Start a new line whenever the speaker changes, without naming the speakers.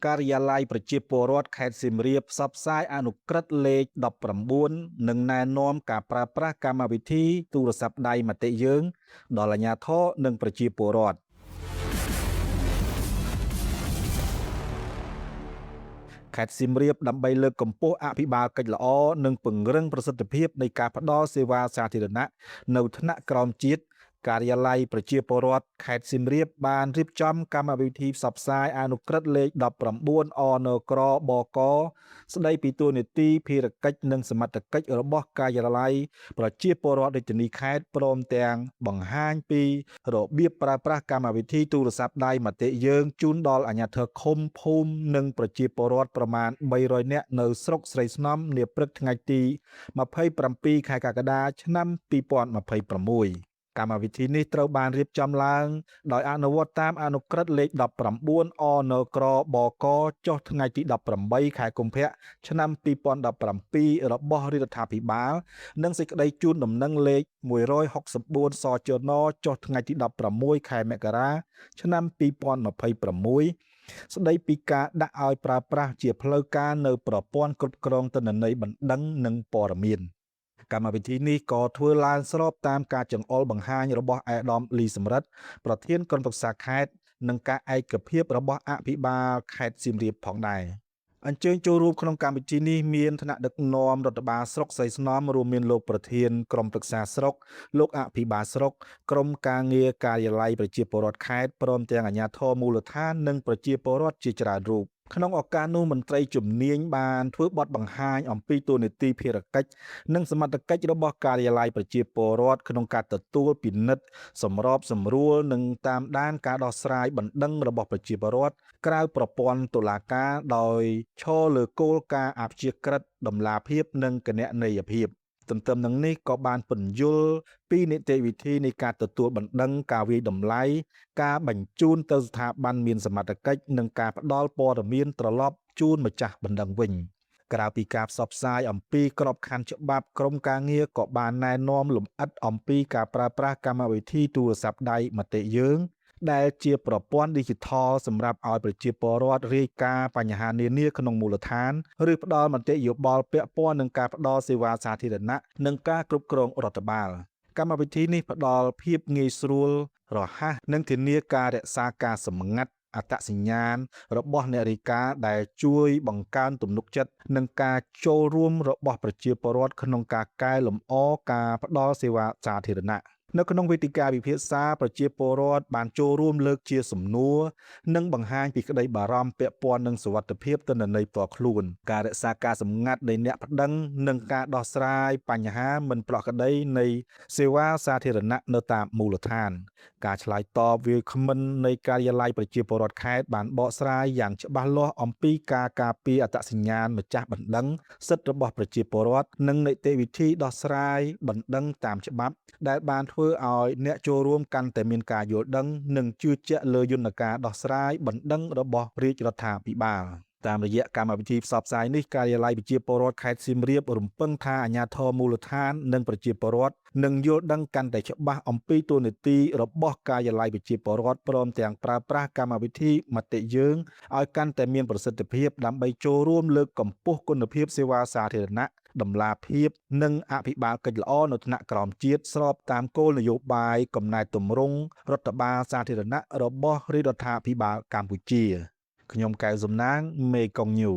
ការិយាល័យប្រជាពលរដ្ឋខេត្តសៀមរាបផ្សព្វផ្សាយអនុក្រឹត្យលេខ19និងណែនាំការប្រើប្រាស់កម្មវិធីទូរស័ព្ទដៃមតិយើងដល់អាជ្ញាធរនិងប្រជាពលរដ្ឋខេត្តសៀមរាបដើម្បីលើកកម្ពស់អភិបាលកិច្ចល្អនិងពង្រឹងប្រសិទ្ធភាពនៃការផ្តល់សេវាសាធារណៈនៅថ្នាក់ក្រោមជាតិការិយាល័យប្រជាពលរដ្ឋខេត្តសៀមរាបបានរៀបចំកម្មវិធីផ្សព្វផ្សាយអនុក្រឹត្យលេខ19 អនក្របកស្ដីពីទួលនីតិភារកិច្ចនិងសមត្ថកិច្ចរបស់ការិយាល័យប្រជាពលរដ្ឋរាជធានីខេត្តព្រមទាំងបង្ហាញពីរបៀបប្រើប្រាស់កម្មវិធីទូរស័ព្ទដៃមតិយើងជូនដល់អាជ្ញាធរឃុំភូមិនិងប្រជាពលរដ្ឋប្រមាណ300នាក់នៅស្រុកស្រីស្នំនាព្រឹកថ្ងៃទី27ខែកក្កដាឆ្នាំ2026កម្មវិធីនេះត្រូវបានរៀបចំឡើងដោយអនុវត្តតាមអនុក្រឹត្យលេខ19 អនក្របកចុះថ្ងៃទី18ខែកុម្ភៈឆ្នាំ2017របស់រាជរដ្ឋាភិបាលនិងសេចក្តីជូនដំណឹងលេខ164សចនចុះថ្ងៃទី16ខែមករាឆ្នាំ2026ស្តីពីការដាក់ឲ្យប្រើប្រាស់ជាផ្លូវការនៅប្រព័ន្ធគ្រប់គ្រងទិន្នន័យបណ្ដឹងនិងព័ត៌មានកម្មវិធីនេះក៏ធ្វើឡើងស្របតាមការចង្អុលបង្ហាញរបស់អាដាមលីសំរិទ្ធប្រធានក្រុមប្រឹក្សាខេត្តនិងការឯកភាពរបស់អភិបាលខេត្តសៀមរាបផងដែរអញ្ជើញចូលរួមក្នុងកម្មវិធីនេះមានថ្នាក់ដឹកនាំរដ្ឋបាលស្រុកស្រីស្នំរួមមានលោកប្រធានក្រុមប្រឹក្សាស្រុកលោកអភិបាលស្រុកក្រុមការងារការិយាល័យប្រជាពលរដ្ឋខេត្តព្រមទាំងអាជ្ញាធរមូលដ្ឋាននិងប្រជាពលរដ្ឋជាច្រើនរូបក្នុងឱកាសនោះមន្ត្រីជំនាញបានធ្វើបទបង្ហាញអំពីទូនីតិភារកិច្ចនិងសមត្ថកិច្ចរបស់ការិយាល័យប្រជាពលរដ្ឋក្នុងការទទួលពិនិត្យសម្របសម្រួលនិងតាមដានការដោះស្រាយបណ្ដឹងរបស់ប្រជាពលរដ្ឋក្រៅប្រព័ន្ធតុលាការដោយឈរលើគោលការណ៍អព្យាក្រឹតតម្លាភាពនិងគណនេយ្យភាពទន្ទឹមនឹងនេះក៏បានពន្យល់ពីនីតិវិធីនៃការទទួលបណ្ដឹងការវាយតម្លៃការបញ្ជូនទៅស្ថាប័នមានសមត្ថកិច្ចនិងការផ្ដល់ព័ត៌មានត្រឡប់ជូនម្ចាស់បណ្ដឹងវិញក្រៅពីការផ្សព្វផ្សាយអំពីក្របខ័ណ្ឌច្បាប់ក្រមការងារក៏បានណែនាំលម្អិតអំពីការប្រើប្រាស់កម្មវិធីទូរស័ព្ទដៃមតិយើងដែលជាប្រព័ន្ធ Digital សម្រាប់ឲ្យប្រជាពលរដ្ឋរាយការណ៍បញ្ហានានាក្នុងមូលដ្ឋានឬផ្ដល់មតិយោបល់ពាក់ព័ន្ធនឹងការផ្ដល់សេវាសាធារណៈនិងការគ្រប់គ្រងរដ្ឋបាលកម្មវិធីនេះផ្ដល់ភាពងាយស្រួលរហ័សនិងធានាការរក្សាការសម្ងាត់អត្តសញ្ញាណរបស់អ្នករាយការណ៍ដែលជួយបង្កើនទំនុកចិត្តនិងការចូលរួមរបស់ប្រជាពលរដ្ឋក្នុងការកែលម្អការផ្ដល់សេវាសាធារណៈនៅក្នុងវេទិកាពិភាក្សាប្រជាពលរដ្ឋបានចូលរួមលើកជាសំណួរនិងបង្ហាញពីក្តីបារម្ភពាក់ព័ន្ធនឹងសុវត្ថិភាពទិន្នន័យផ្ទាល់ខ្លួនការរក្សាការសម្ងាត់នៃអ្នកប្តឹងនិងការដោះស្រាយបញ្ហាមិនប្រក្រតីនៃសេវាសាធារណៈនៅតាមមូលដ្ឋានការឆ្លើយតបវាគ្មិននៃការិយាល័យប្រជាពលរដ្ឋខេត្តបានបកស្រាយយ៉ាងច្បាស់លាស់អំពីការការពារអត្តសញ្ញាណម្ចាស់បណ្ដឹងសិទ្ធិរបស់ប្រជាពលរដ្ឋនិងនីតិវិធីដោះស្រាយបណ្ដឹងតាមច្បាប់ដែលបានធ្វើឲ្យអ្នកចូលរួមកាន់តែមានការយល់ដឹងនិងជឿជាក់លើយន្តការដោះស្រាយបណ្ដឹងរបស់រាជរដ្ឋាភិបាលតាមរយៈកម្មវិធីផ្សព្វផ្សាយនេះការិយាល័យប្រជាពលរដ្ឋខេត្តសៀមរាបរំពឹងថាអាជ្ញាធរមូលដ្ឋាននិងប្រជាពលរដ្ឋនឹងយល់ដឹងកាន់តែច្បាស់អំពីទូនីតិរបស់ការិយាល័យប្រជាពលរដ្ឋព្រមទាំងប្រើប្រាស់កម្មវិធីមតិយើងឲ្យកាន់តែមានប្រសិទ្ធភាពដើម្បីចូលរួមលើកកម្ពស់គុណភាពសេវាសាធារណៈតម្លាភាពនិងអភិបាលកិច្ចល្អនៅថ្នាក់ក្រោមជាតិស្របតាមគោលនយោបាយកំណែទម្រង់រដ្ឋបាលសាធារណៈរបស់រាជរដ្ឋាភិបាលកម្ពុជាខ្ញុំកៅសំណាងមេកុងញូ